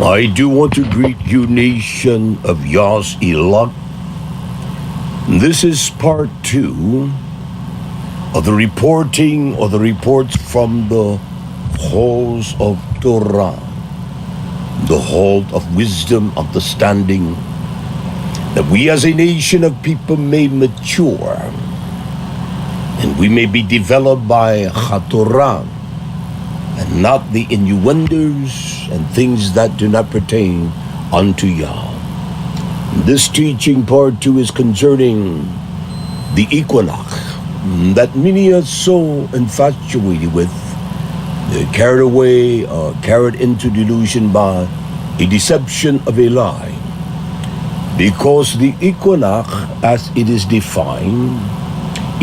I do want to greet you, nation of YisraYah'ale. This is part 2 of the reporting or the reports from the halls of Torah, the hall of wisdom, understanding, that we as a nation of people may mature and we may be developed by Torah and not the innuendos and things that do not pertain unto Yah. This teaching part 2 is concerning the equinox that many are so infatuated with. They're carried away or carried into delusion by a deception of a lie. Because the equinox, as it is defined,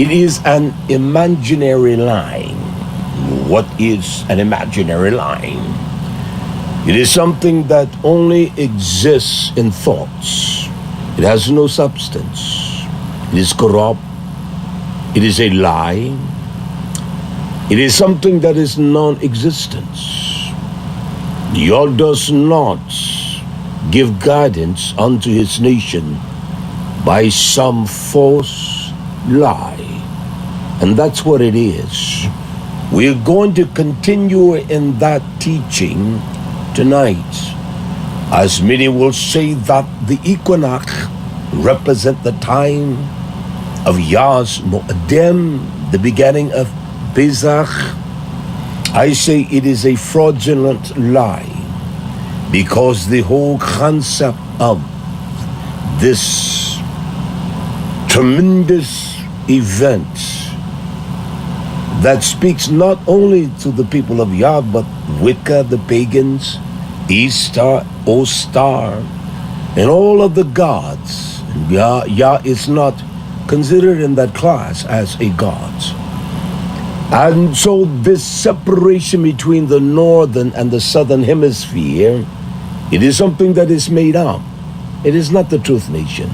it is an imaginary line. What is an imaginary line? It is something that only exists in thoughts. It has no substance. It is corrupt. It is a lie. It is something that is non-existent. Yah does not give guidance unto his nation by some false lie. And that's what it is. We're going to continue in that teaching tonight, as many will say that the equinox represent the time of Yah's Mo'adim, the beginning of Pesach. I say it is a fraudulent lie, because the whole concept of this tremendous event that speaks not only to the people of Yah, but Wicca, the pagans, Easter, Ostar, and all of the gods. Yah is not considered in that class as a god. And so this separation between the northern and the southern hemisphere, it is something that is made up. It is not the truth nation.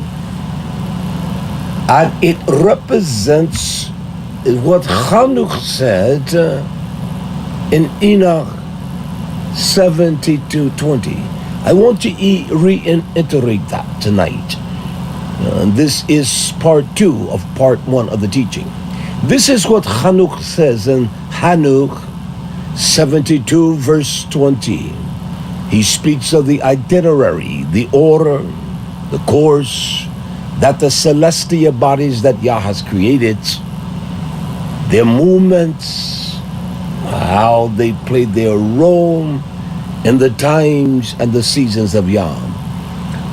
And it represents what Chanukh said in Enoch 72:20. I want to reiterate that tonight. This is part 2 of part 1 of the teaching. This is what Chanukh says in Hanukh 72 verse 20. He speaks of the itinerary, the order, the course, that the celestial bodies that Yah has created, their movements, how they played their role in the times and the seasons of Yah.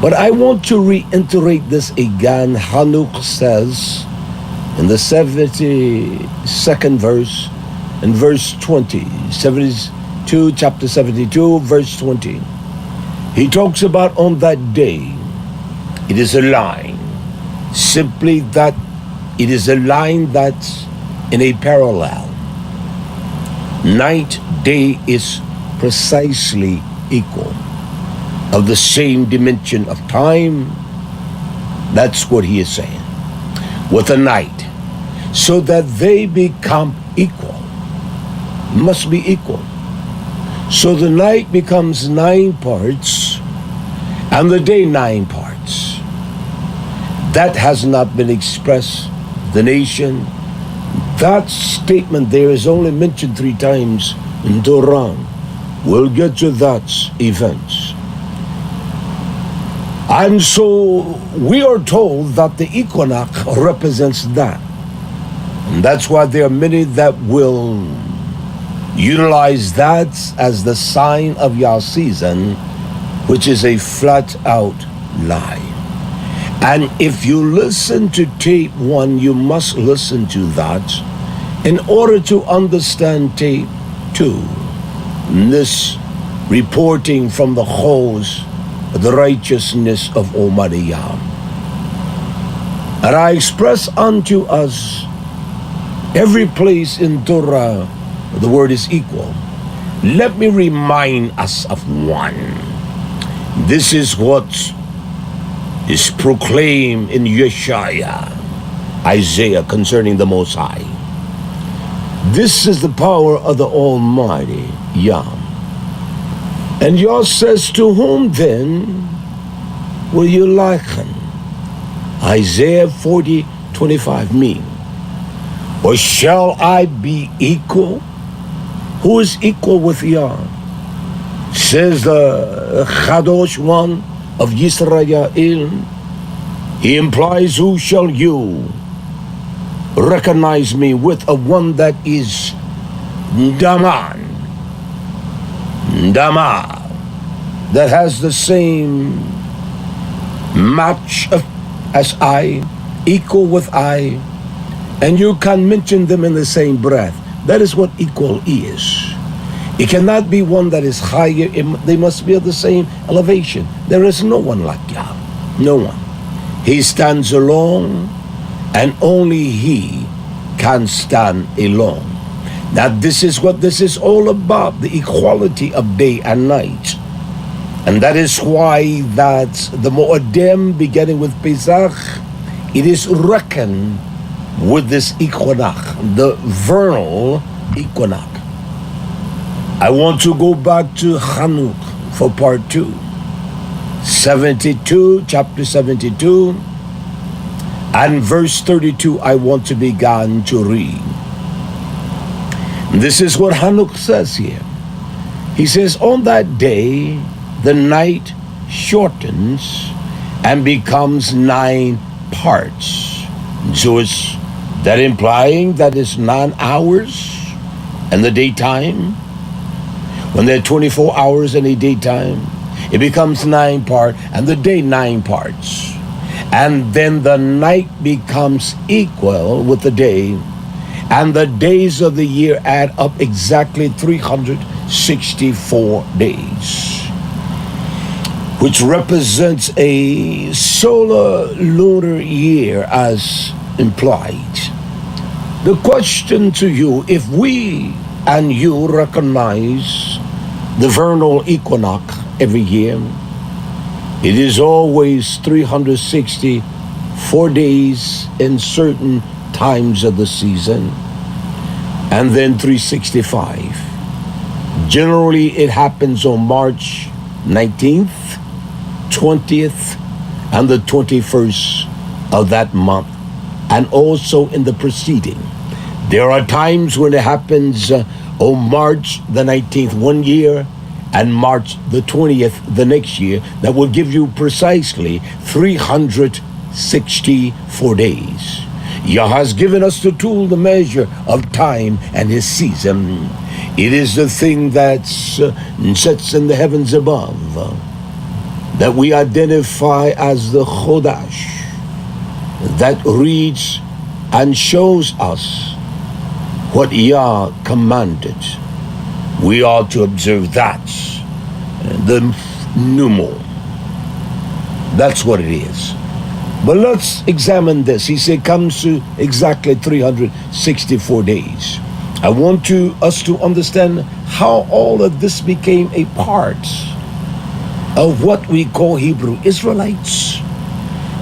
But I want to reiterate this again. Hanukh says in the 72nd verse, in verse 20, chapter 72, verse 20, he talks about on that day, it is a line, simply that it is a line that's in a parallel. Night, day is precisely equal, of the same dimension of time. That's what he is saying. With the night, so that they become equal, must be equal. So the night becomes 9 parts, and the day 9 parts. That has not been expressed, the nation. That statement there is only mentioned 3 times in Torah. We'll get to that event. And so we are told that the equinox represents that. And that's why there are many that will utilize that as the sign of Yah season, which is a flat out lie. And if you listen to tape 1, you must listen to that in order to understand tape 2. This reporting from the halls of the righteousness of Almighty Yah. And I express unto us every place in Torah the word is equal. Let me remind us of one. This is what is proclaimed in Yeshaya, Isaiah, concerning the Most High. This is the power of the Almighty Yah. And Yah says, to whom then will you liken Isaiah 40:25 mean? Or shall I be equal? Who is equal with Yah? Says the Kadosh one of YisraYah'ale. He implies, who shall you recognize me with? A one that is Daman, Dama, that has the same match as I, equal with I, and you can mention them in the same breath. That is what equal is. It cannot be one that is higher. They must be of the same elevation. There is no one like Yah. No one. He stands alone, and only He can stand alone. Now this is what this is all about, the equality of day and night. And that is why that the Mo'adim, beginning with Pesach, it is reckoned with this equinox, the vernal equinox. I want to go back to Chanukah for part 2. 72, chapter 72, and verse 32, I want to begin to read. This is what Chanukah says here. He says, on that day, the night shortens and becomes 9 parts. So it's that implying that it's 9 hours in the daytime. When there are 24 hours in the daytime, it becomes 9 parts, and the day 9 parts. And then the night becomes equal with the day, and the days of the year add up exactly 364 days, which represents a solar lunar year as implied. The question to you, if we and you recognize the vernal equinox every year, it is always 364 days in certain times of the season, and then 365. Generally, it happens on March 19th, 20th, and the 21st of that month, and also in the preceding. There are times when it happens on March the 19th one year, and March the 20th the next year. That will give you precisely 364 days. Yah has given us the tool, the measure of time and His season. It is the thing that sits in the heavens above that we identify as the Chodash, that reads and shows us what Yah commanded. We are to observe that, the new moon. That's what it is. But let's examine this. He said comes to exactly 364 days. I want us to understand how all of this became a part of what we call Hebrew Israelites.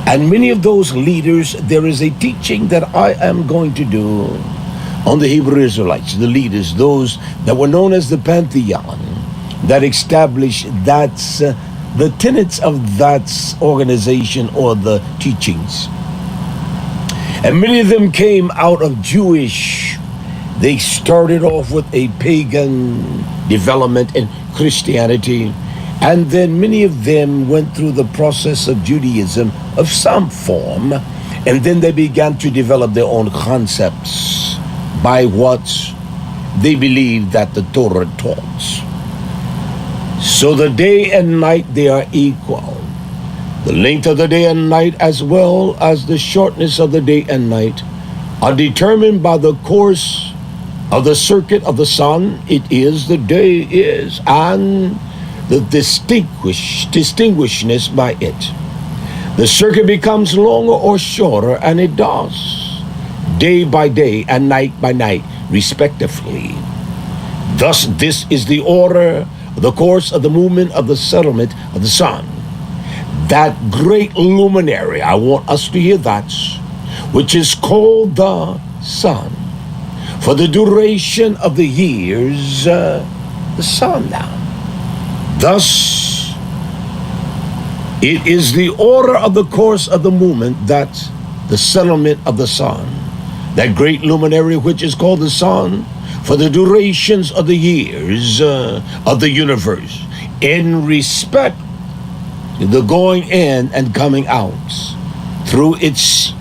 And many of those leaders, there is a teaching that I am going to do on the Hebrew Israelites, the leaders, those that were known as the Pantheon, that established the tenets of that organization or the teachings. And many of them came out of Jewish. They started off with a pagan development in Christianity, and then many of them went through the process of Judaism of some form, and then they began to develop their own concepts by what they believed that the Torah taught. So the day and night, they are equal. The length of the day and night, as well as the shortness of the day and night, are determined by the course of the circuit of the sun. It is, the day is, and the distinguishedness by it. The circuit becomes longer or shorter, and it does, day by day and night by night, respectively. Thus, this is the order, the course of the movement of the settlement of the sun. That great luminary, I want us to hear that, which is called the sun. For the duration of the years, the sun now. Thus, it is the order of the course of the movement that the settlement of the sun, that great luminary which is called the sun, for the durations of the years of the universe, in respect to the going in and coming out, through its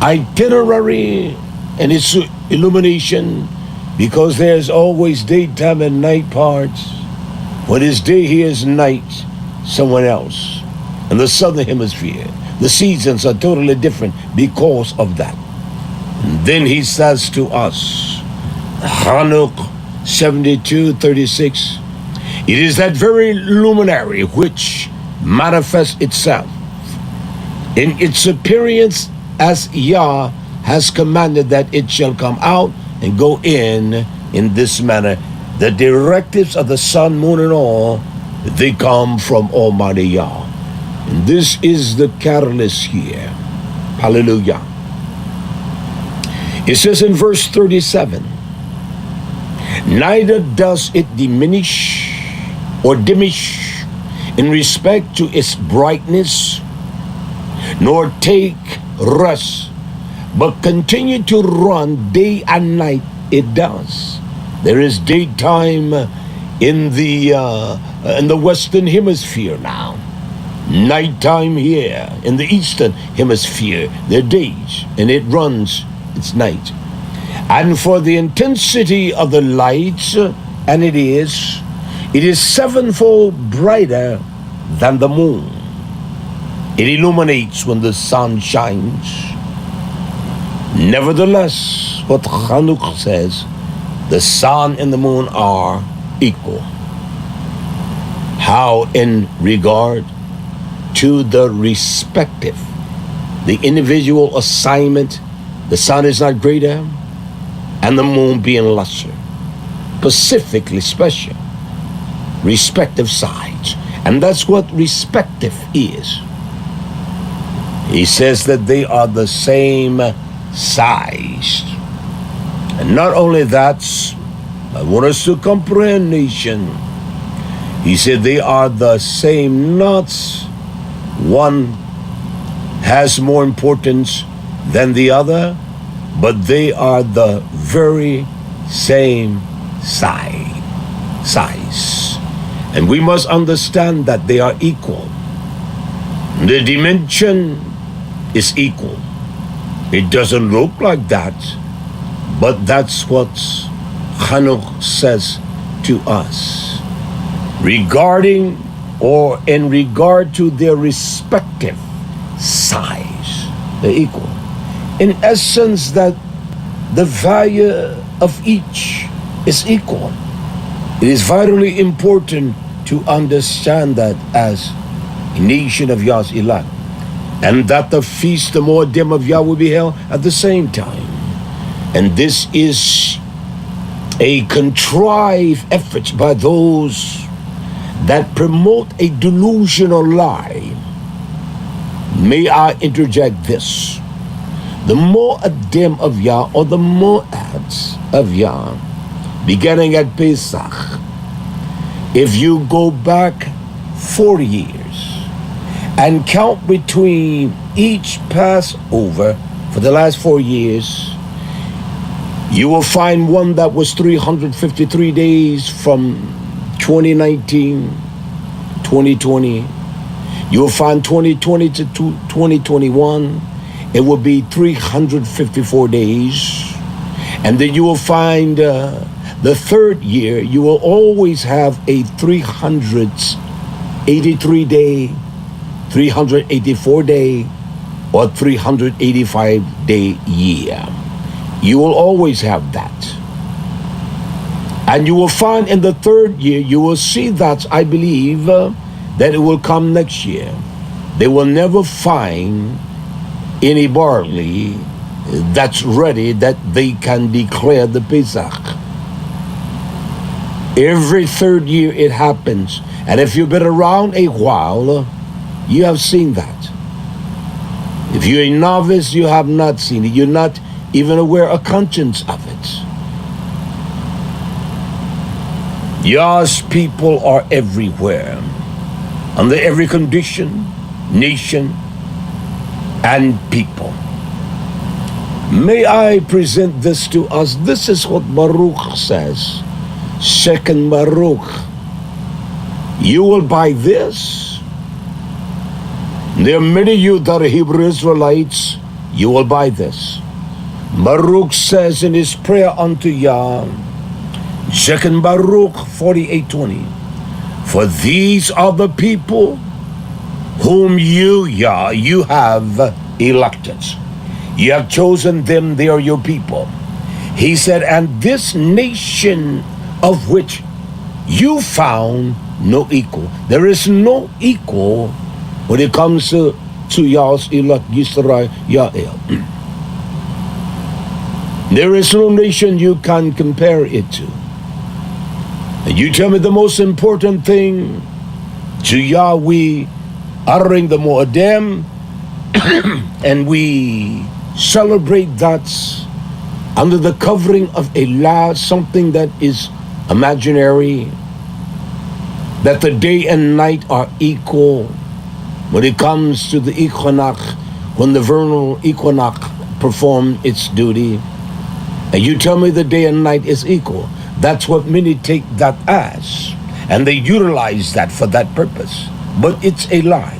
itinerary and its illumination, because there's always daytime and night parts. When it's day here is night somewhere else. In the southern hemisphere, the seasons are totally different because of that. And then he says to us, Hanuk 72:36, it is that very luminary which manifests itself in its appearance as Yah has commanded that it shall come out and go in this manner. The directives of the sun, moon, and all, they come from Almighty Yah. And this is the catalyst here. Hallelujah. It says in verse 37, neither does it diminish in respect to its brightness, nor take rest, but continue to run day and night. It does. There is daytime in the Western Hemisphere now. Nighttime here in the Eastern Hemisphere. There are days, and it runs its night. And for the intensity of the lights, and it is sevenfold brighter than the moon. It illuminates when the sun shines. Nevertheless, what Chanukh says, the sun and the moon are equal. How in regard to the respective, the individual assignment, the sun is not greater and the moon being lesser, specifically special, respective sides. And that's what respective is. He says that they are the same size. And not only that, I want us to comprehend, nation. He said they are the same, not one has more importance than the other, but they are the very same size. And we must understand that they are equal. The dimension is equal. It doesn't look like that, but that's what Chanukh says to us regarding or in regard to their respective size. They're equal. In essence, that the value of each is equal. It is vitally important to understand that as a nation of Yah's elect, and that the feast, the Moedim of Yah, will be held at the same time. And this is a contrived effort by those that promote a delusional lie. May I interject this? The Moedim of Yah, or the Moads of Yah, beginning at Pesach, if you go back 40 years and count between each Passover for the last 4 years, you will find one that was 353 days from 2019, 2020. You will find 2020 to 2021, it will be 354 days. And then you will find the third year, you will always have a 383 day, 384 day, or 385 day year. You will always have that. And you will find in the third year, you will see that, I believe, that it will come next year. They will never find any barley that's ready that they can declare the Pesach. Every third year it happens. And if you've been around a while, you have seen that. If you're a novice, you have not seen it. You're not even aware or conscious of it. Yah's people are everywhere, under every condition, nation, and people. May I present this to us? This is what Baruch says. Second Baruch. You will buy this. There are many of you that are Hebrew Israelites. You will buy this. Baruch says in his prayer unto Yah, Second Baruch 48:20, for these are the people whom you, Yah, you have elected. You have chosen them, they are your people. He said, and this nation of which you found no equal. There is no equal when it comes to Yah's elect, YisraYah'ale. There is no nation you can compare it to. And you tell me the most important thing to Yah, we uttering the Mo'adem, and we celebrate that under the covering of a lie, something that is imaginary, that the day and night are equal when it comes to the equinox, when the vernal equinox performed its duty. And you tell me the day and night is equal. That's what many take that as, and they utilize that for that purpose. But it's a lie.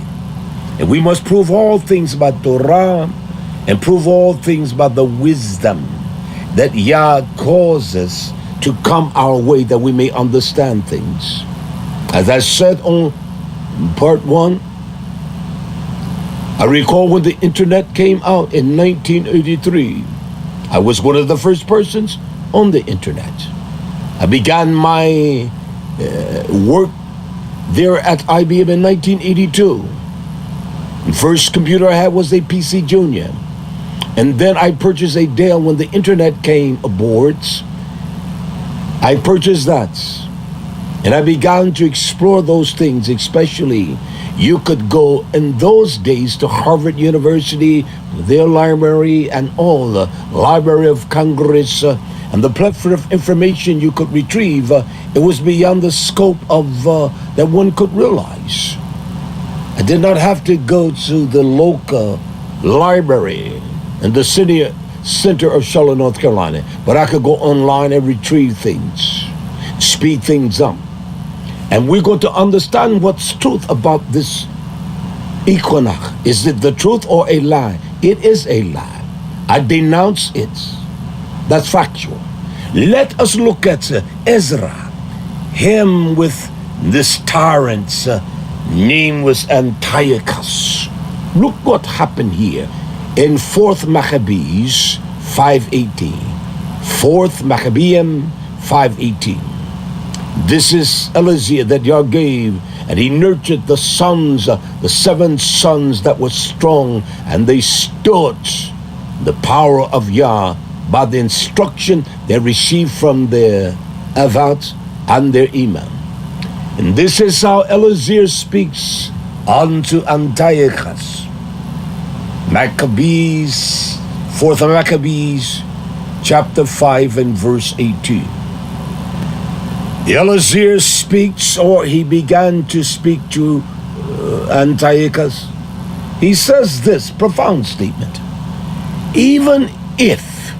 And we must prove all things about Torah and prove all things about the wisdom that Yah causes to come our way, that we may understand things. As I said on part 1, I recall when the internet came out in 1983, I was one of the first persons on the internet. I began my work there at IBM in 1982. The first computer I had was a PC Junior. And then I purchased a Dell when the internet came aboard. I purchased that. And I began to explore those things, especially you could go in those days to Harvard University, their library, and all the Library of Congress, and the plethora of information you could retrieve. It was beyond the scope of that one could realize. I did not have to go to the local library in the center of Charlotte, North Carolina, but I could go online and retrieve things, speed things up. And we're going to understand what's truth about this equinox. Is it the truth or a lie? It is a lie. I denounce it. That's factual. Let us look at Ezra, him with this tyrant's name was Antiochus. Look what happened here in 4th Maccabees 5:18. 4th Maccabean 5:18. This is Eliezer that Yah gave, and he nurtured the sons, the 7 sons that were strong, and they stood the power of Yah by the instruction they received from their Avat and their Imam. And this is how Eliezer speaks unto Antiochus. Maccabees, 4th Maccabees, chapter 5 and verse 18. Eliezer speaks, or he began to speak to Antiochus. He says this profound statement: even if,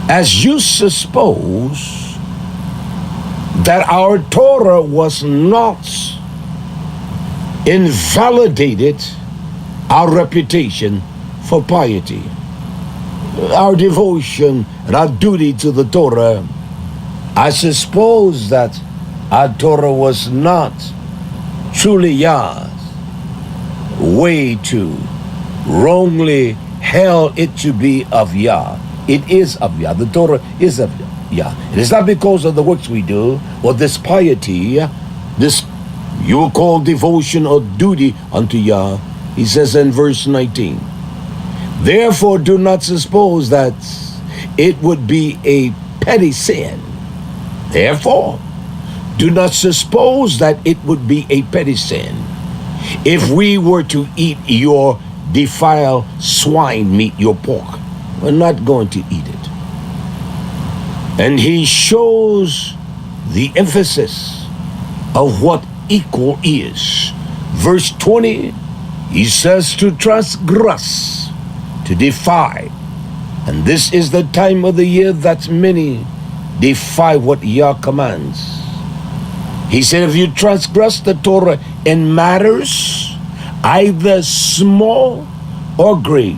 as you suppose, that our Torah was not invalidated our reputation for piety, our devotion and our duty to the Torah, I suppose that our Torah was not truly Yah's way to wrongly held it to be of Yah. It is of Yah. The Torah is of Yah. It is not because of the works we do or this piety, this you will call devotion or duty unto Yah. He says in verse 19, therefore do not suppose that it would be a petty sin. Therefore, do not suppose that it would be a petty sin if we were to eat your defiled swine meat, your pork. We're not going to eat it. And he shows the emphasis of what equal is. Verse 20, he says to transgress, to defy. And this is the time of the year that many defy what Yah commands. He said, if you transgress the Torah in matters either small or great,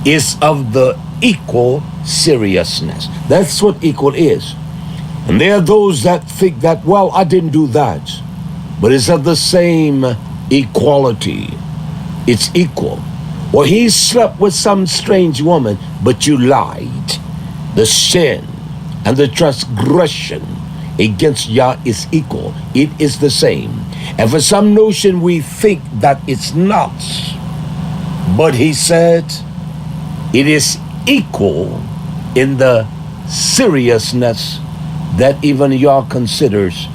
is of the equal seriousness. That's what equal is. And there are those that think that, well, I didn't do that, but it's of the same equality. It's equal. Or he slept with some strange woman, but you lied. The sin and the transgression against Yah is equal. It is the same. And for some notion we think that it's not. But he said it is equal in the seriousness that even Yah considers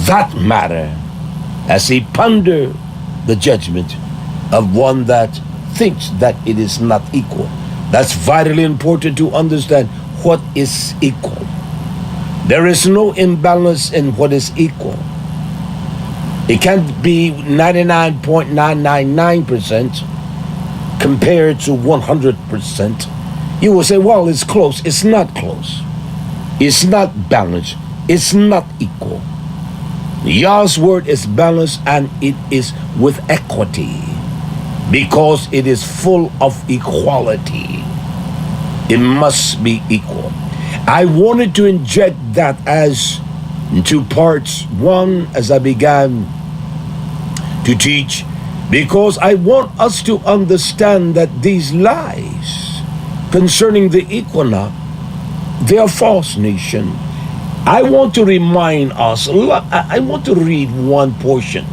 that matter as he ponder the judgment of one that thinks that it is not equal. That's vitally important to understand what is equal. There is no imbalance in what is equal. It can't be 99.999% compared to 100%. You will say, well, it's close. It's not close. It's not balanced. It's not equal. Yah's word is balanced, and it is with equity because it is full of equality. It must be equal. I wanted to inject that as in two parts. One, as I began to teach, because I want us to understand that these lies concerning the equinox, they are false, nation. I want to remind us, I want to read one portion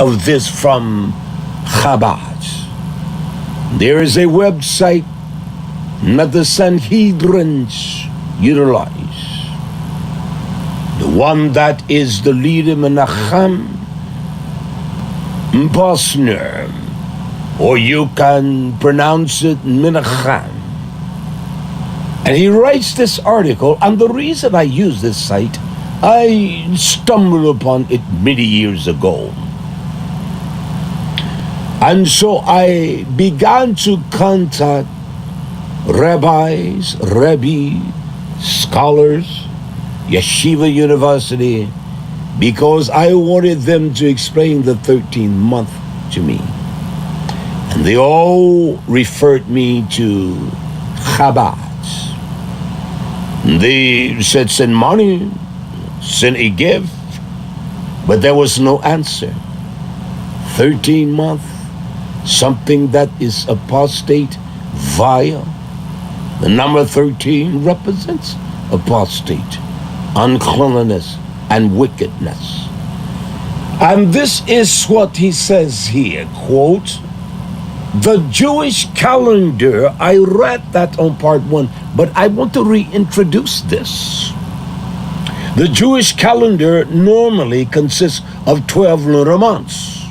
of this from Chabad. There is a website that the Sanhedrins utilize. The one that is the leader, Menachem Bosner, or you can pronounce it Menachem. And he writes this article, and the reason I use this site, I stumbled upon it many years ago. And so I began to contact rabbis, Rebbe, scholars, Yeshiva University, because I wanted them to explain the 13th month to me. And they all referred me to Chabad. They said, send money, send a gift, but there was no answer. 13 month, something that is apostate, vile. The number 13 represents apostate, uncleanness, and wickedness. And this is what he says here, quote, the Jewish calendar, I read that on part 1, but I want to reintroduce this. The Jewish calendar normally consists of 12 lunar months.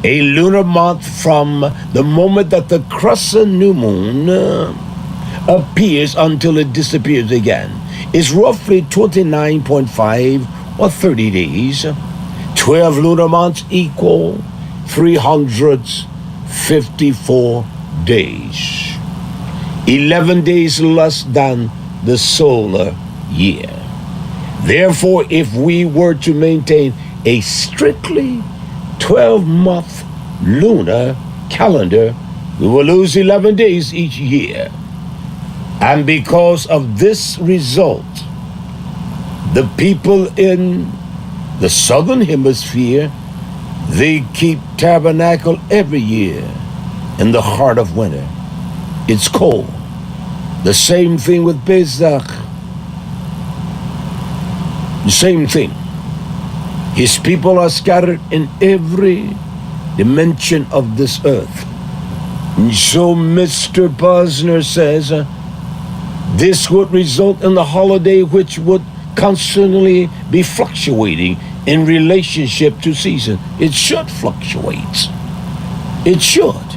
A lunar month from the moment that the crescent new moon appears until it disappears again is roughly 29.5 or 30 days. 12 lunar months equal 354 days. 11 days less than the solar year. Therefore, if we were to maintain a strictly 12-month lunar calendar, we will lose 11 days each year. And because of this result, the people in the southern hemisphere, they keep tabernacle every year in the heart of winter. It's cold. The same thing with Pesach. The same thing. His people are scattered in every dimension of this earth. And so Mr. Posner says, this would result in the holiday which would constantly be fluctuating in relationship to season. It should fluctuate. It should.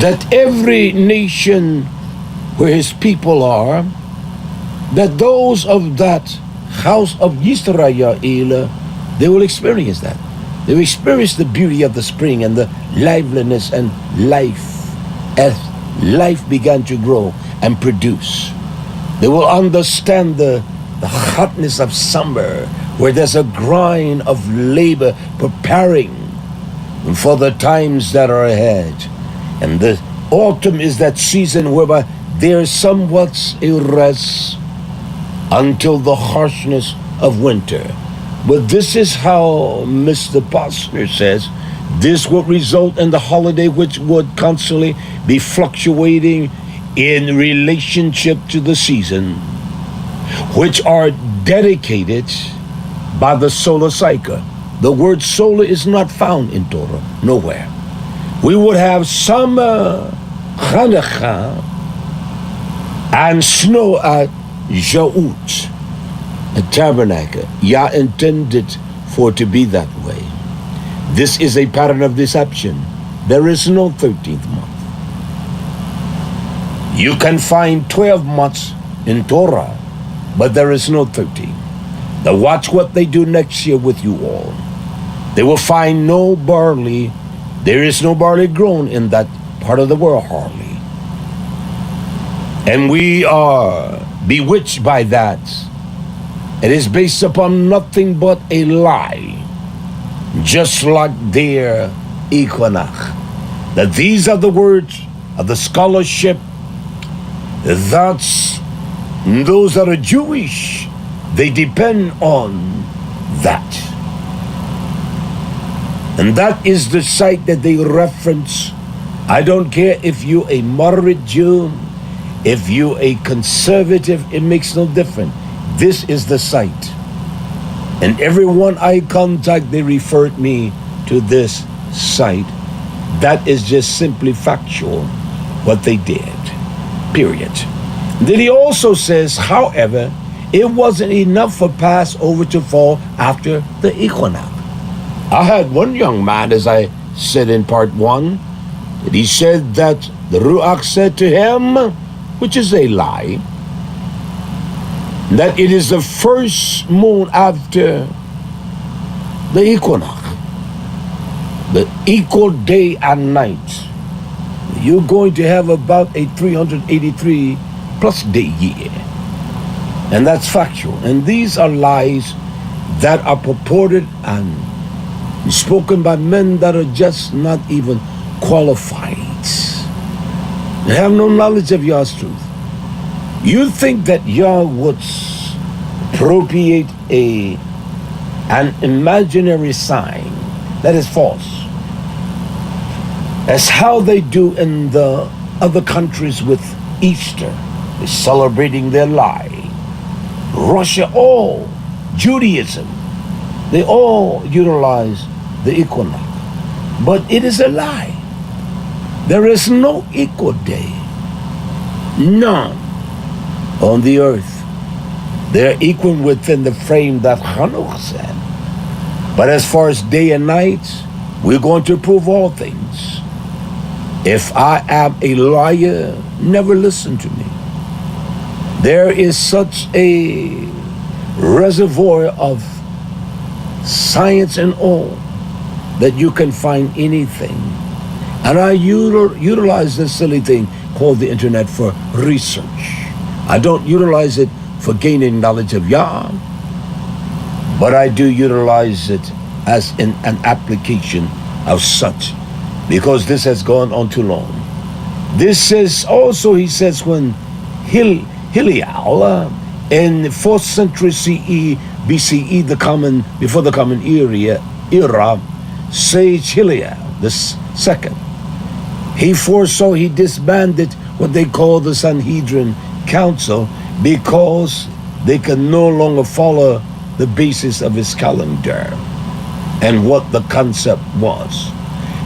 That every nation where his people are, that those of that house of YisraYah'ale, they will experience that. They will experience the beauty of the spring and the liveliness and life as life began to grow and produce. They will understand the hotness of summer, where there's a grind of labor preparing for the times that are ahead. And the autumn is that season whereby there is somewhat a rest until the harshness of winter. But this is how Mr. Posner says, this would result in the holiday which would constantly be fluctuating in relationship to the season, which are dedicated by the solar cycle. The word solar is not found in Torah, nowhere. We would have summer, Hanukkah, and snow at YHWH, a tabernacle. Yah intended for it to be that way. This is a pattern of deception. There is no 13th month. You can find 12 months in Torah, but there is no 13. Now watch what they do next year with you all. They will find no barley. There is no barley grown in that part of the world hardly. And we are bewitched by that. It is based upon nothing but a lie, just like their EQUINOX. That these are the words of the scholarship. That's those that are Jewish, they depend on that. And that is the site that they reference. I don't care if you're a moderate Jew, if you're a conservative, it makes no difference. This is the site. And everyone I contact, they referred me to this site. That is just simply factual, what they did, period. Then he also says, however, it wasn't enough for Passover to fall after the equinox. I had one young man, as I said in part 1, that he said that the Ruach said to him, which is a lie, that it is the first moon after the equinox, the equal day and night. You're going to have about a 383 plus day year. And that's factual. And these are lies that are purported and spoken by men that are just not even qualified. They have no knowledge of Yah's truth. You think that Yah would appropriate an imaginary sign that is false, as how they do in the other countries with Easter. They're celebrating their lie. Russia, all Judaism, they all utilize the equinox. But it is a lie. There is no equal day. None on the earth. They're equal within the frame that Hanukkah said. But as far as day and night, we're going to prove all things. If I am a liar, never listen to me. There is such a reservoir of science and all that you can find anything. And I utilize this silly thing called the internet for research. I don't utilize it for gaining knowledge of Yah, but I do utilize it as an application of such, because this has gone on too long. This is also, he says, when YisraYah'ale in the 4th century CE, BCE, before the common era, sage YisraYah'ale the second, he foresaw, he disbanded what they call the Sanhedrin Council, because they could no longer follow the basis of his calendar and what the concept was.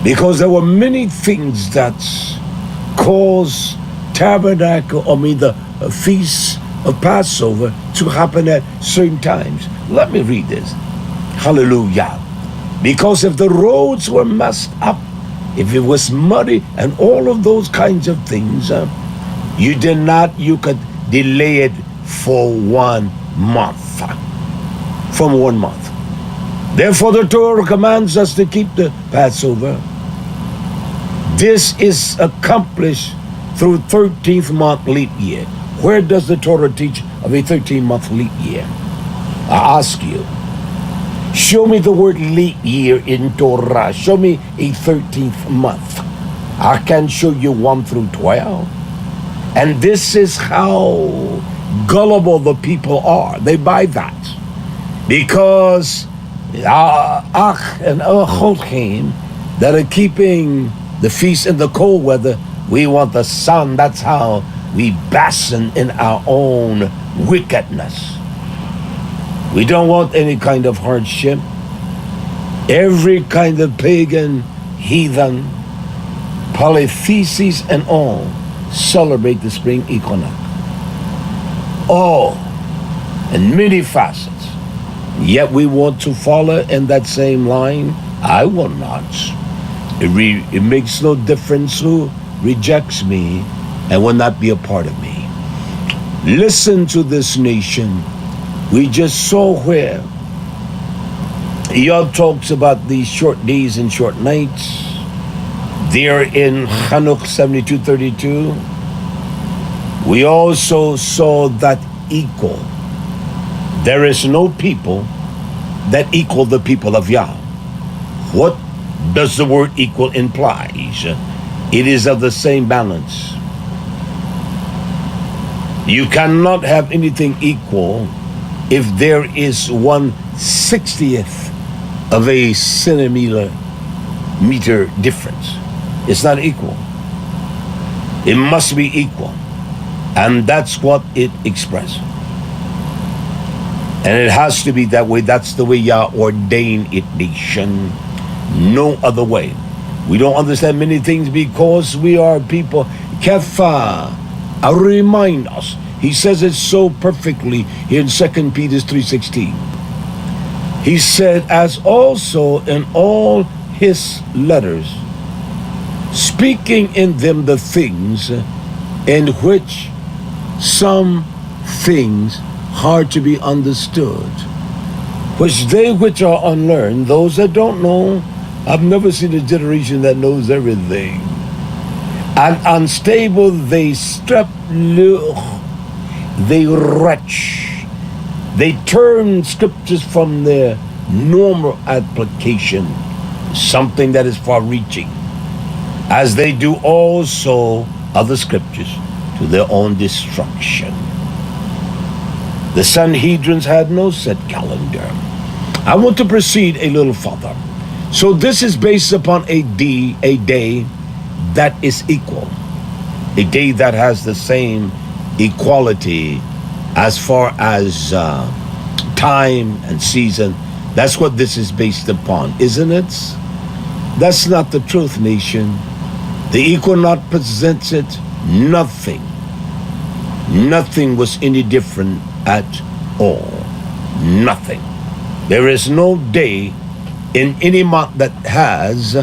Because there were many things that caused the feast of Passover to happen at certain times. Let me read this. Hallelujah. Because if the roads were messed up, if it was muddy and all of those kinds of things, you could delay it for 1 month. From 1 month. Therefore, the Torah commands us to keep the Passover. This is accomplished through 13th month leap year. Where does the Torah teach of a 13-month leap year? I ask you, show me the word leap year in Torah. Show me a 13th month. I can show you 1 through 12. And this is how gullible the people are. They buy that. Because Ach and Chodchim that are keeping the feast in the cold weather, we want the sun. That's how we basten in our own wickedness. We don't want any kind of hardship. Every kind of pagan, heathen, polytheses and all celebrate the spring equinox. All in many facets. Yet we want to follow in that same line. I will not. It makes no difference who rejects me and will not be a part of me. Listen to this nation. We just saw where Yah talks about these short days and short nights. There in Chanukh 72:32. We also saw that equal. There is no people that equal the people of Yah. What does the word equal imply? It is of the same balance. You cannot have anything equal if there is 1/60th of a centimeter difference. It's not equal. It must be equal. And that's what it expresses. And it has to be that way. That's the way Yah ordained it, nation. No other way. We don't understand many things because we are people. Kefa, remind us. He says it so perfectly here in 2 Peter 3:16. He said, as also in all his letters, speaking in them the things in which some things hard to be understood, which they which are unlearned, those that don't know, I've never seen a generation that knows everything, and unstable, they they retch, they turn scriptures from their normal application, something that is far-reaching, as they do also other scriptures to their own destruction. The Sanhedrins had no set calendar. I want to proceed a little further. So this is based upon a day that is equal, a day that has the same equality as far as time and season. That's what this is based upon, isn't it? That's not the truth, nation. The equinox presents it. Nothing was any different at all. Nothing. There is no day in any month that has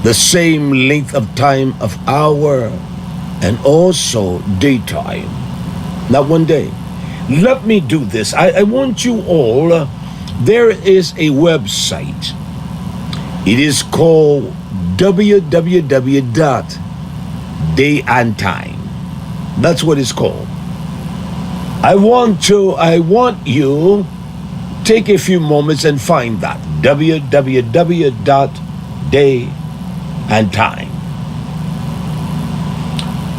the same length of time of hour and also daytime. Not one day. Let me do this. I want you all, there is a website. It is called www.dayandtime. That's what it's called. I want you take a few moments and find that www.dayandtime.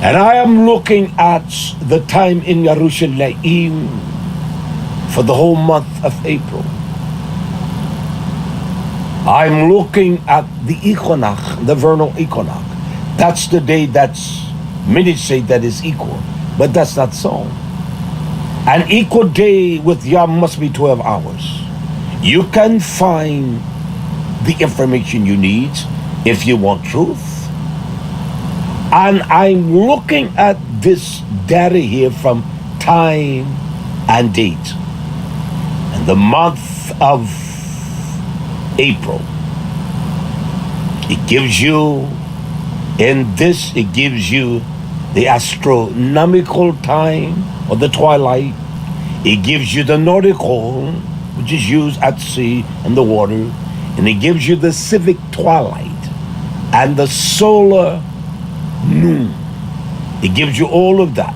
And I am looking at the time in YisraYah'ale for the whole month of April. I'm looking at the equinox, the vernal equinox. That's the day many say that is equal, but that's not so. An equal day with Yah must be 12 hours. You can find the information you need if you want truth. And I'm looking at this data here from time and date. And the month of April, it gives you the astronomical time of the twilight. It gives you the nautical, which is used at sea and the water, and it gives you the civic twilight and the solar noon. It gives you all of that.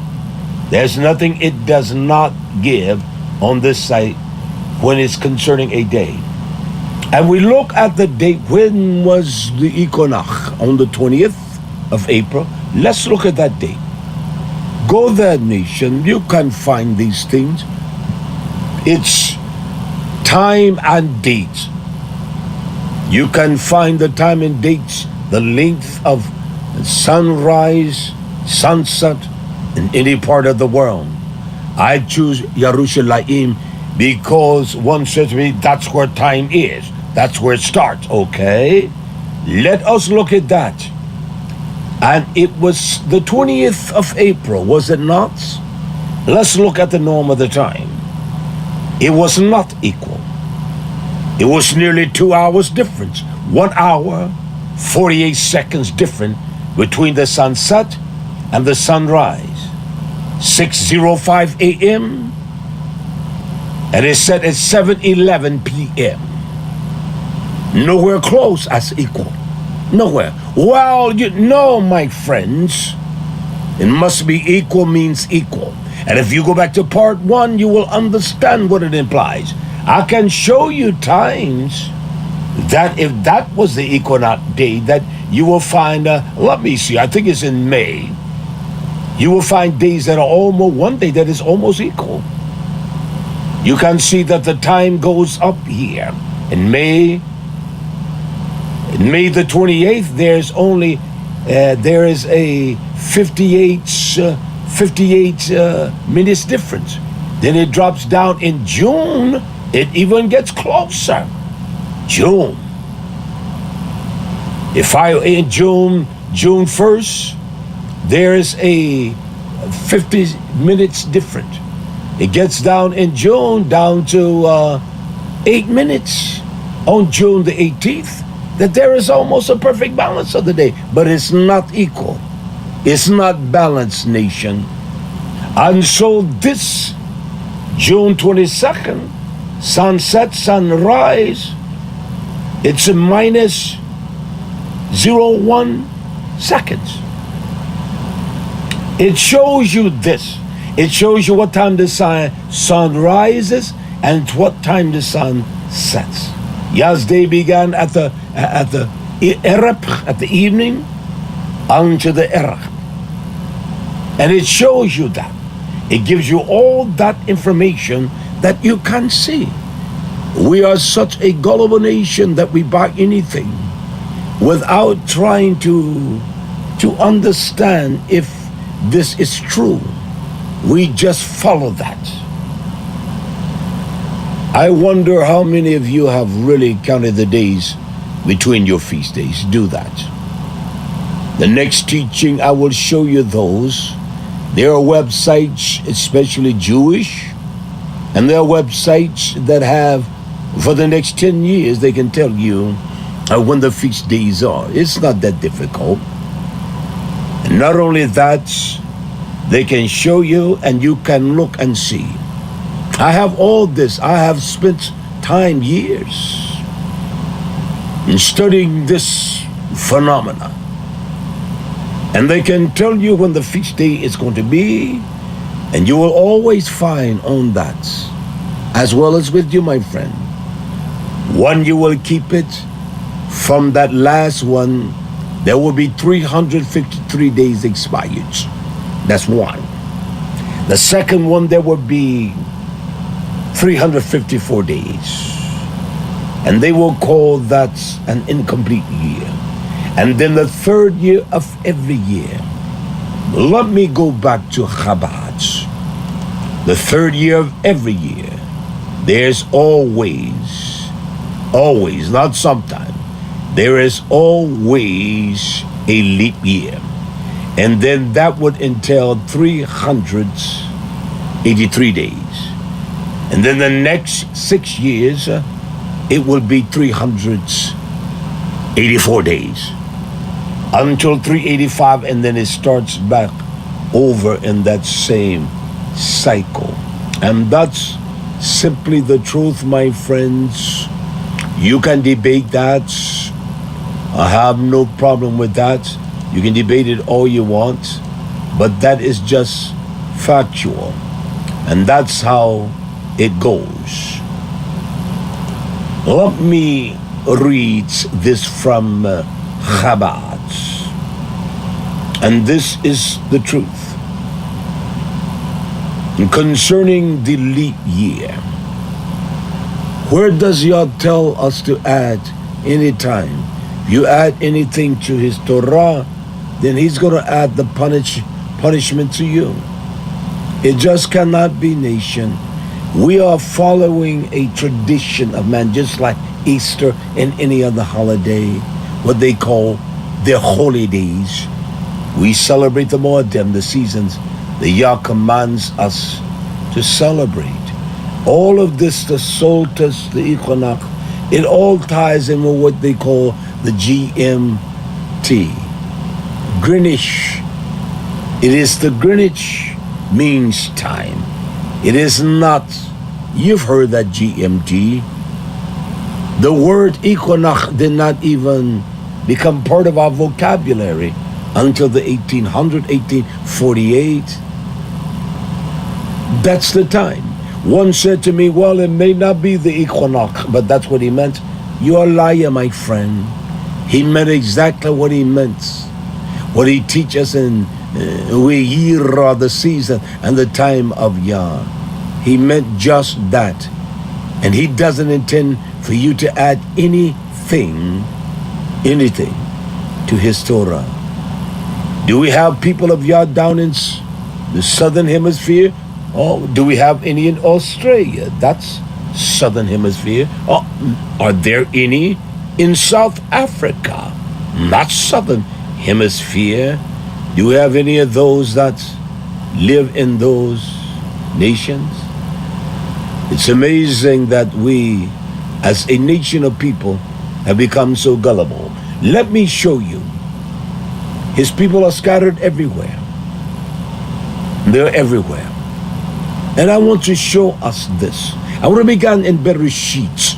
There's nothing it does not give on this site when it's concerning a day. And we look at the date. When was the equinox? On the 20th of April. Let's look at that date. Go there, nation. You can find these things. It's time and dates. You can find the time and dates, the length of sunrise, sunset in any part of the world. I choose Yerushalayim because one says to me, that's where time is. That's where it starts. Okay, let us look at that. And it was the 20th of April, was it not? Let's look at the norm of the time. It was not equal. It was nearly 2 hours difference. 1 hour, 48 seconds different between the sunset and the sunrise. 6:05 a.m. and it's set at 7:11 p.m. Nowhere close as equal. Nowhere. Well, you know, my friends, it must be equal means equal. And if you go back to part 1, you will understand what it implies. I can show you times that if that was the equinox day, that you will find, let me see, I think it's in May. You will find days that are almost, one day that is almost equal. You can see that the time goes up here. In May the 28th, there's only, there is a 58 minutes difference. Then it drops down in June, it even gets closer. June. In June 1st, there is a 50 minutes different. It gets down in June down to 8 minutes. On June the 18th, that there is almost a perfect balance of the day, but it's not equal. It's not balanced, nation. And so this June 22nd, sunset, sunrise, it's a minus 0.1 seconds. It shows you this. It shows you what time the sun rises and what time the sun sets. Yah's day began at the Erep, at the evening, unto the Erep. And it shows you that. It gives you all that information that you can see. We are such a gullible nation that we buy anything without trying to understand if this is true. We just follow that. I wonder how many of you have really counted the days between your feast days. Do that. The next teaching, I will show you those. There are websites, especially Jewish, and there are websites that have, for the next 10 years, they can tell you when the feast days are. It's not that difficult. And not only that, they can show you and you can look and see. I have all this. I have spent time, years, in studying this phenomena. And they can tell you when the feast day is going to be, and you will always find on that, as well as with you, my friend. One, you will keep it. From that last one, there will be 353 days expired. That's one. The second one, there will be 354 days. And they will call that an incomplete year. And then the third year of every year. Let me go back to Chabad. The third year of every year, there's always, not sometime, there is always a leap year. And then that would entail 383 days. And then the next 6 years, it will be 384 days. Until 385, and then it starts back over in that same cycle. And that's simply the truth, my friends. You can debate that. I have no problem with that. You can debate it all you want, but that is just factual. And that's how it goes. Let me read this from Chabad. And this is the truth. Concerning the leap year, where does Yah tell us to add any time? You add anything to his Torah, then he's going to add the punishment to you. It just cannot be, nation. We are following a tradition of man, just like Easter and any other holiday, what they call their holy days. We celebrate the Moedim, the seasons that Yah commands us to celebrate. All of this, the solstice, the equinox, it all ties in with what they call the GMT, Greenwich. It is the Greenwich Means Time. It is not, you've heard that GMT. The word equinox did not even become part of our vocabulary until the 1848. That's the time. One said to me, well, it may not be the equinox, but that's what he meant. You're a liar, my friend. He meant exactly what he meant. What he teaches in YisraYah'ale, the season and the time of Yah. He meant just that. And he doesn't intend for you to add anything to his Torah. Do we have people of Yah down in the southern hemisphere? Oh, do we have any in Australia? That's southern hemisphere. Oh, are there any in South Africa? Not southern hemisphere. Do we have any of those that live in those nations? It's amazing that we, as a nation of people, have become so gullible. Let me show you. His people are scattered everywhere. They're everywhere. And I want to show us this. I want to begin in Bereshit.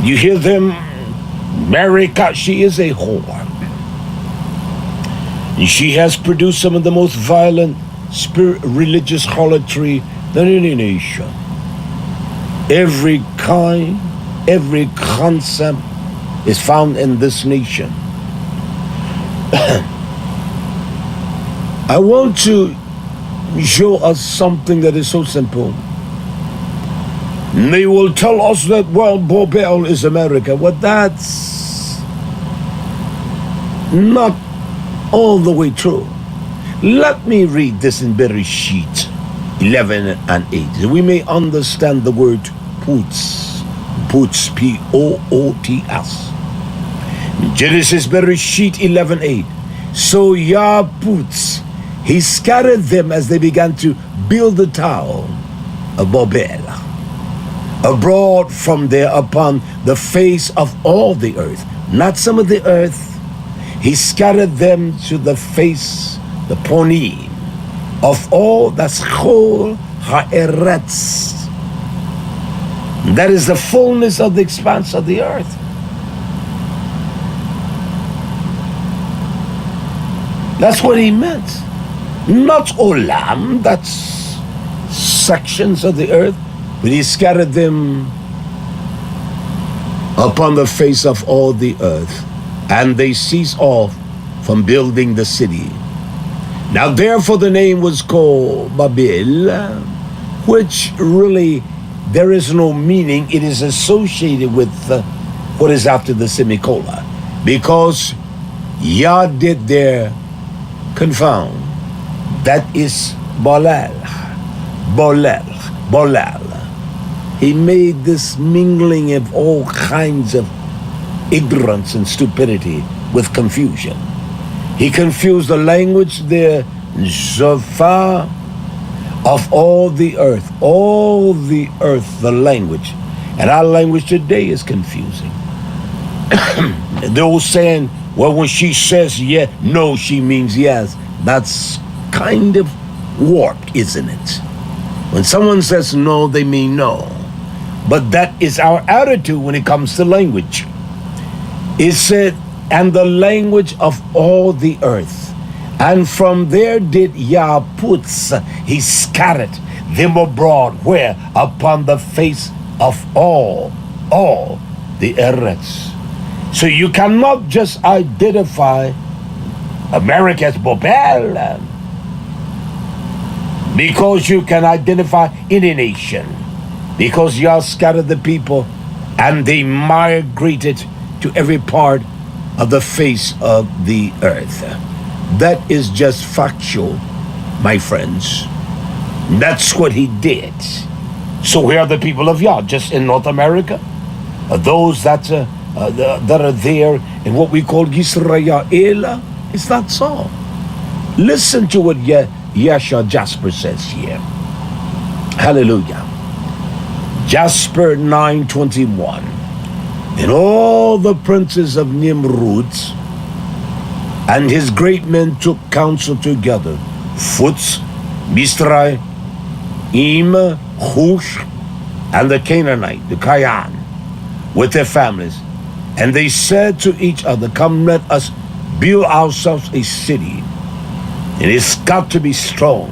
You hear them? America, she is a whore. And she has produced some of the most violent religious harlotry than any nation. Every kind, every concept is found in this nation. I want to show us something that is so simple. They will tell us that, well, Bobel is America. Well, that's not all the way true. Let me read this in Bereshit 11 and 8. We may understand the word Poots. Poots, P-O-O-T-S. Genesis Bereshit 11:8. So Yah Poots, he scattered them as they began to build the tower of Bobel, abroad from there upon the face of all the earth, not some of the earth. He scattered them to the face, the ponim, of all that's chol ha'eretz. That is the fullness of the expanse of the earth. That's what he meant. Not olam, that's sections of the earth, but he scattered them upon the face of all the earth, and they ceased off from building the city. Now therefore the name was called Babel, which really there is no meaning. It is associated with what is after the semicolon, because Yah did there confound. That is Bolal. He made this mingling of all kinds of ignorance and stupidity with confusion. He confused the language there, Zophar, of all the earth, the language. And our language today is confusing. Those saying, well, when she says yeah, no, she means yes. That's kind of warped, isn't it? When someone says no, they mean no. But that is our attitude when it comes to language. It said, and the language of all the earth. And from there did Yah put, he scattered them abroad, where? Upon the face of all the earths. So you cannot just identify America as Bobel, because you can identify any nation, because Yah scattered the people and they migrated to every part of the face of the earth. That is just factual, my friends. That's what he did. So where are the people of Yah? Just in North America? Those that are there in what we call YisraYah'ale? It's not so. Listen to what Yeshua Jasper says here. Hallelujah. Jasper 9:21. And all the princes of Nimrod and his great men took counsel together. Futs, Mistrai, Hush, and the Canaanite, the Kayan, with their families. And they said to each other, come, let us build ourselves a city. And it's got to be strong,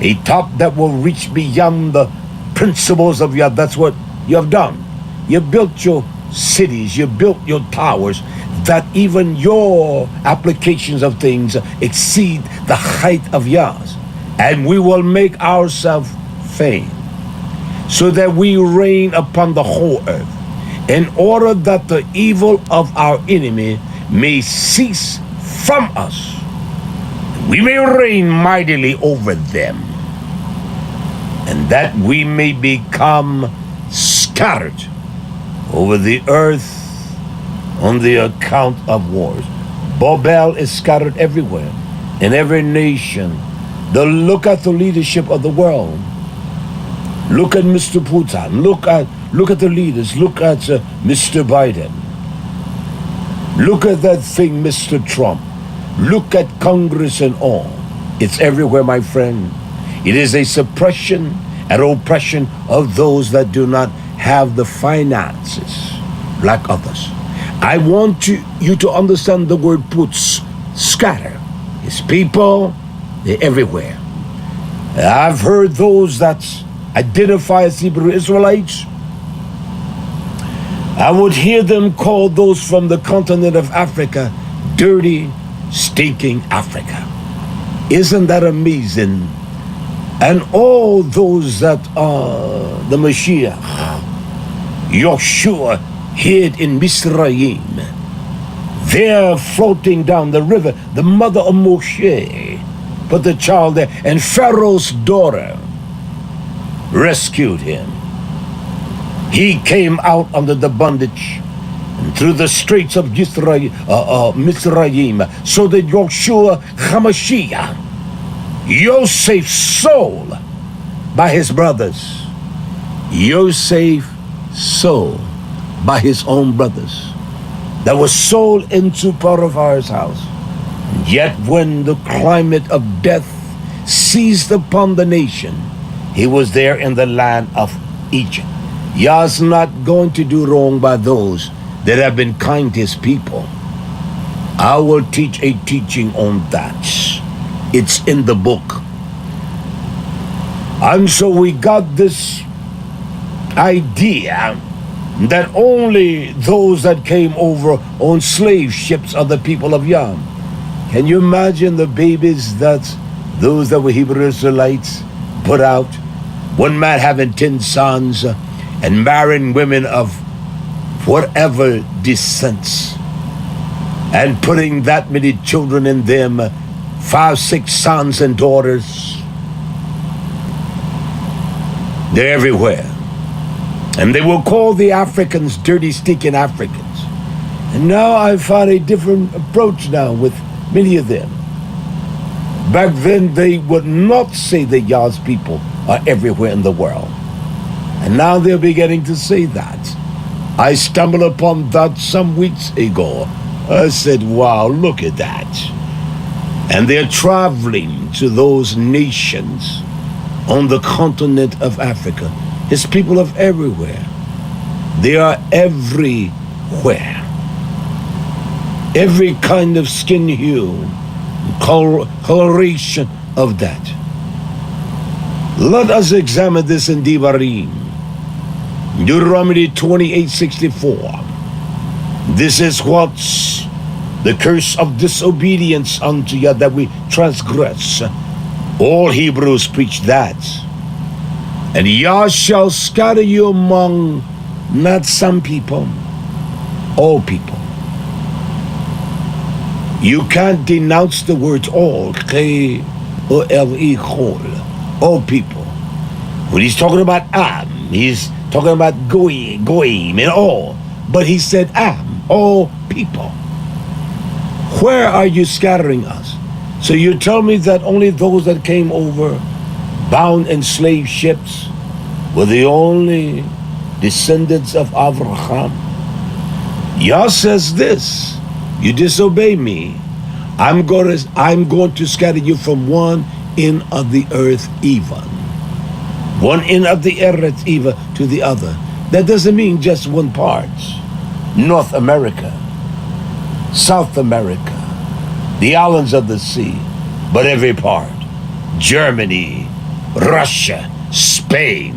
a top that will reach beyond the principles of Yah. That's what you have done. You built your cities, you built your towers, that even your applications of things exceed the height of Yah's. And we will make ourselves fame, so that we reign upon the whole earth, in order that the evil of our enemy may cease from us. We may reign mightily over them, and that we may become scattered over the earth on the account of wars. Babel is scattered everywhere, in every nation. Look at the leadership of the world. Look at Mr. Putin. Look at the leaders. Look at Mr. Biden. Look at that thing, Mr. Trump. Look at Congress and all. It's everywhere, my friend. It is a suppression and oppression of those that do not have the finances like others. I want you to understand the word puts, scatter. His people, they're everywhere. I've heard those that identify as Hebrew Israelites. I would hear them call those from the continent of Africa dirty, stinking Africa. Isn't that amazing? And all those that are the Mashiach, Yeshua, hid in Misraim, they're floating down the river. The mother of Moshe put the child there, and Pharaoh's daughter rescued him. He came out under the bondage and through the straits of Misraim, so that Yeshua HaMashiach, Yosef's soul by his brothers, Yosef's soul by his own brothers, that was sold into Potiphar's house. Yet when the climate of death seized upon the nation, he was there in the land of Egypt. Yah's not going to do wrong by those that have been kind to his people. I will teach a teaching on that. It's in the book. And so we got this idea that only those that came over on slave ships are the people of Yah. Can you imagine the babies that those that were Hebrew Israelites put out? One man having 10 sons and marrying women of whatever descents, and putting that many children in them, 5, 6 sons and daughters. They're everywhere. And they will call the Africans dirty, stinking Africans. And now I find a different approach now with many of them. Back then they would not say that Yah's people are everywhere in the world. And now they're beginning to say that. I stumbled upon that some weeks ago. I said, wow, look at that. And they're traveling to those nations on the continent of Africa. His people are everywhere. They are everywhere. Every kind of skin hue, coloration of that. Let us examine this in Devarim. Deuteronomy 28:64. This is what's the curse of disobedience unto Yah, that we transgress. All Hebrews preach that. And Yah shall scatter you among not some people, all people. You can't denounce the word all, K-O-L-E, all people. When he's talking about Am, he's talking about Goyim and all. But he said Am, all people. Where are you scattering us? So you tell me that only those that came over bound in slave ships were the only descendants of Abraham? Yah says this: you disobey me, I'm going to scatter you from one end of the earth even. One end of the earth even to the other. That doesn't mean just one part. North America, South America, the islands of the sea, but every part. Germany, Russia, Spain.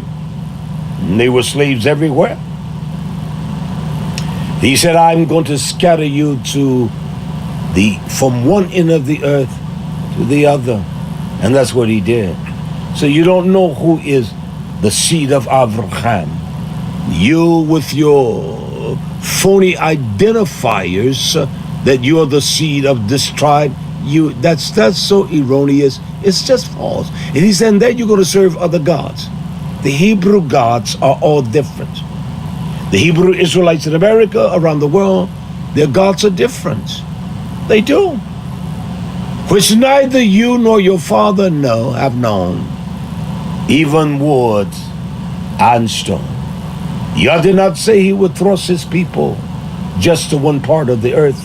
And they were slaves everywhere. He said, I'm going to scatter you from one end of the earth to the other. And that's what he did. So you don't know who is the seed of Abraham. You with your phony identifiers that you're the seed of this tribe, that's so erroneous. It's just false. And he said, and then you're going to serve other gods. The Hebrew gods are all different. The Hebrew Israelites in America, around the world, their gods are different. They do. Which neither you nor your father have known, even wood and stone. Yah did not say he would thrust his people just to one part of the earth,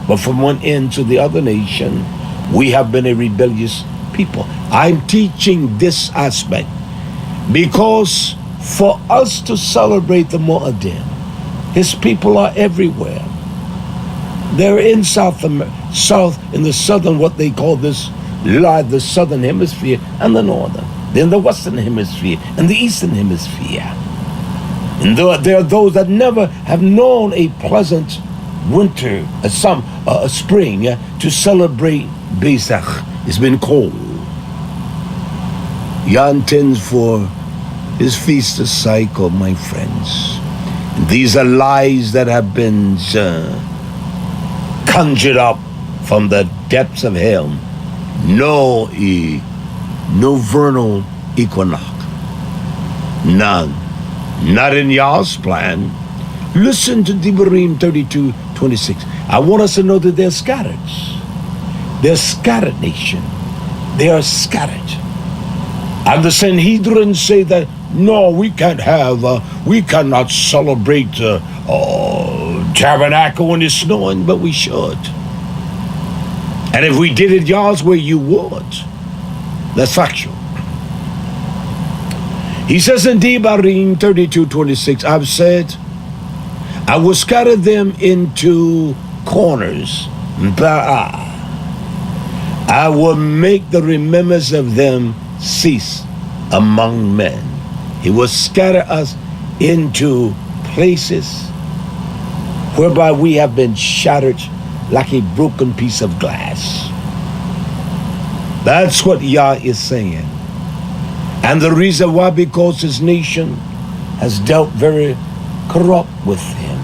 but from one end to the other nation. We have been a rebellious people. I'm teaching this aspect because for us to celebrate the Mo'adim, his people are everywhere. They're in South in the southern, what they call the southern hemisphere, and the northern. Then the western hemisphere and the eastern hemisphere. And there are those that never have known a pleasant winter, a spring, to celebrate Pesach. It's been cold. Yah intends for his feast to cycle, my friends. And these are lies that have been conjured up from the depths of hell. No vernal equinox. None. Not in Yah's plan. Listen to Devarim 32:26. I want us to know that they're scattered. They're scattered nation. They are scattered. And the Sanhedrin say that, no, we cannot celebrate tabernacle when it's snowing, but we should. And if we did it Yah's way, you would. That's factual. He says in Devarim 32:26, I've said, I will scatter them into corners. I will make the remembrance of them cease among men. He will scatter us into places whereby we have been shattered like a broken piece of glass. That's what Yah is saying. And the reason why, because his nation has dealt very corrupt with him.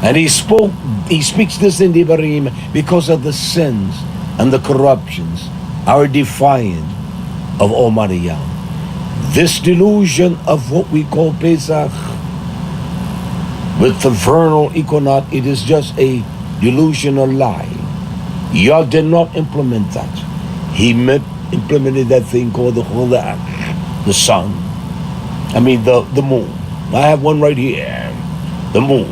And he speaks this in Devarim because of the sins and the corruptions, our defiance of Almighty Yah. This delusion of what we call Pesach with the vernal equinox, it is just a delusional lie. Yah did not implement that. He implemented that thing called the sun. The moon. I have one right here. The moon.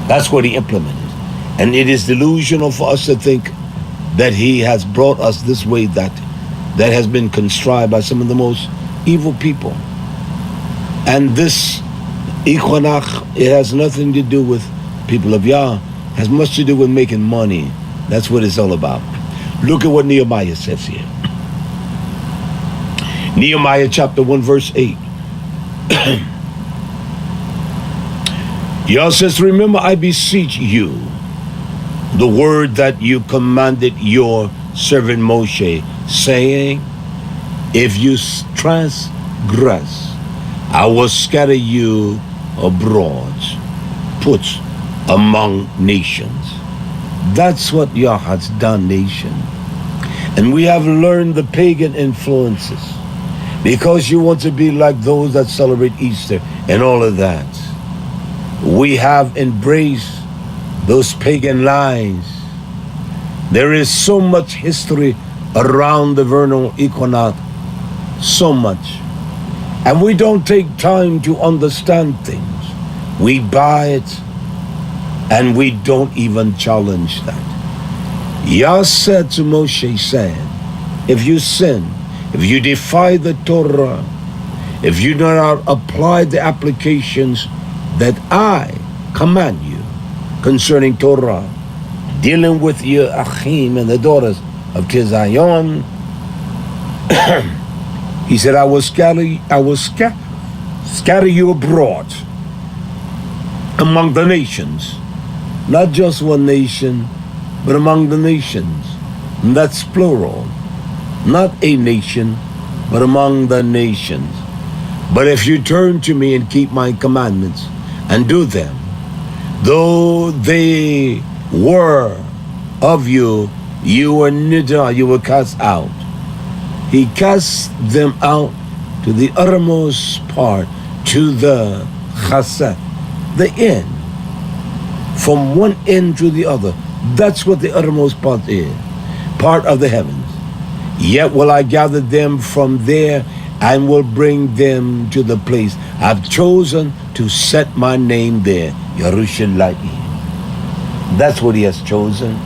That's what he implemented. And it is delusional for us to think that he has brought us this way that has been contrived by some of the most evil people. And this equinox, it has nothing to do with people of Yah. It has much to do with making money. That's what it's all about. Look at what Nehemiah says here. Nehemiah chapter 1 verse 8. Yah says, remember, I beseech you, the word that you commanded your servant Moshe, saying, if you transgress, I will scatter you abroad, put among nations. That's what Yah has done, nation. And we have learned the pagan influences, because you want to be like those that celebrate Easter and all of that. We have embraced those pagan lies. There is so much history around the vernal equinox, so much. And we don't take time to understand things. We buy it and we don't even challenge that. Yah said to Moshe, said, if you sin, if you defy the Torah, if you do not apply the applications that I command you concerning Torah, dealing with your Achim and the daughters of Tizayon, he said, I will scatter you abroad among the nations, not just one nation, but among the nations. And that's plural, not a nation, but among the nations. But if you turn to me and keep my commandments and do them, though they were of you, you were nidar, you were cast out. He cast them out to the uttermost part, to the chasset, the end, from one end to the other. That's what the uttermost part is, part of the heavens. Yet will I gather them from there and will bring them to the place I've chosen to set my name there, YisraYah'ale. That's what he has chosen,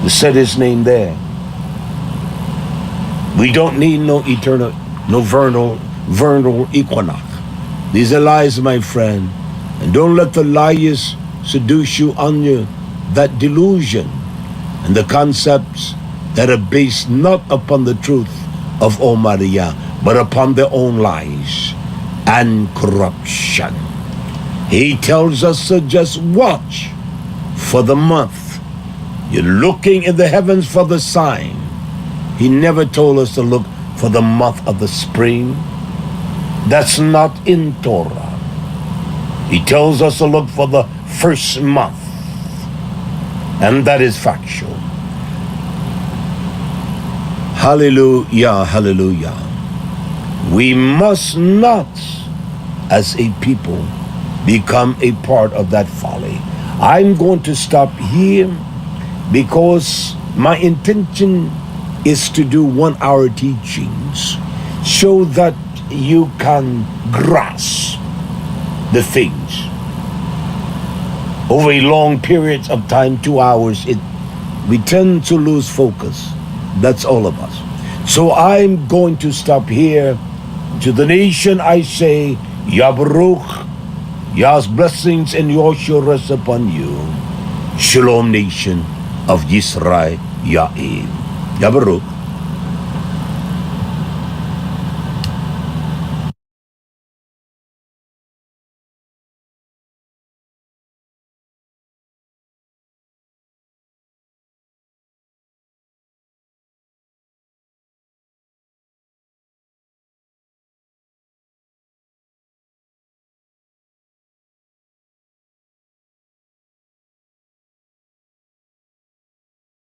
to set his name there. We don't need no eternal, no vernal equinox. These are lies, my friend. And don't let the liars seduce you on you, that delusion and the concepts that are based not upon the truth of Almighty Yah, but upon their own lies and corruption. He tells us to just watch for the month. You're looking in the heavens for the sign. He never told us to look for the month of the spring. That's not in Torah. He tells us to look for the first month, and that is factual. Hallelujah, hallelujah. We must not, as a people, become a part of that folly. I'm going to stop here because my intention is to do 1 hour teachings so that you can grasp the things. Over a long period of time, 2 hours, we tend to lose focus. That's all of us. So I'm going to stop here. To the nation I say, Yah Baruch, Yah's blessings and Yoshua rest upon you. Shalom, nation of YisraYah'ale. Yah Baruch.